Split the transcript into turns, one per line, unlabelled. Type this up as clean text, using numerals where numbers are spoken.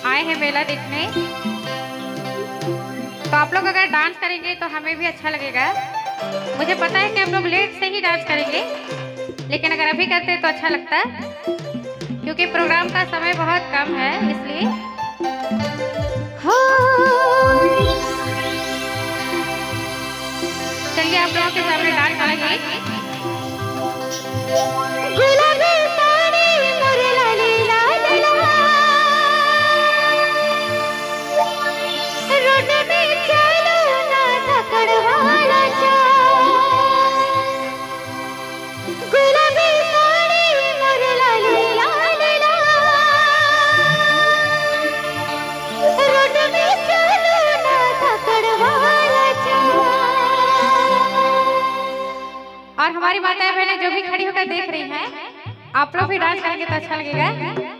आए हैं मेला देखने। तो आप लोग अगर डांस करेंगे तो हमें भी अच्छा लगेगा। मुझे पता है कि आप लोग लेट से ही डांस करेंगे, लेकिन अगर अभी करते तो अच्छा लगता, क्योंकि प्रोग्राम का समय बहुत कम है, इसलिए चलिए आप लोगों के सामने डांस करेंगे। और हमारी माताएं बहनें जो भी खड़ी होकर देख रही हैं, आप लोग भी डांस करेंगे तो अच्छा लगेगा।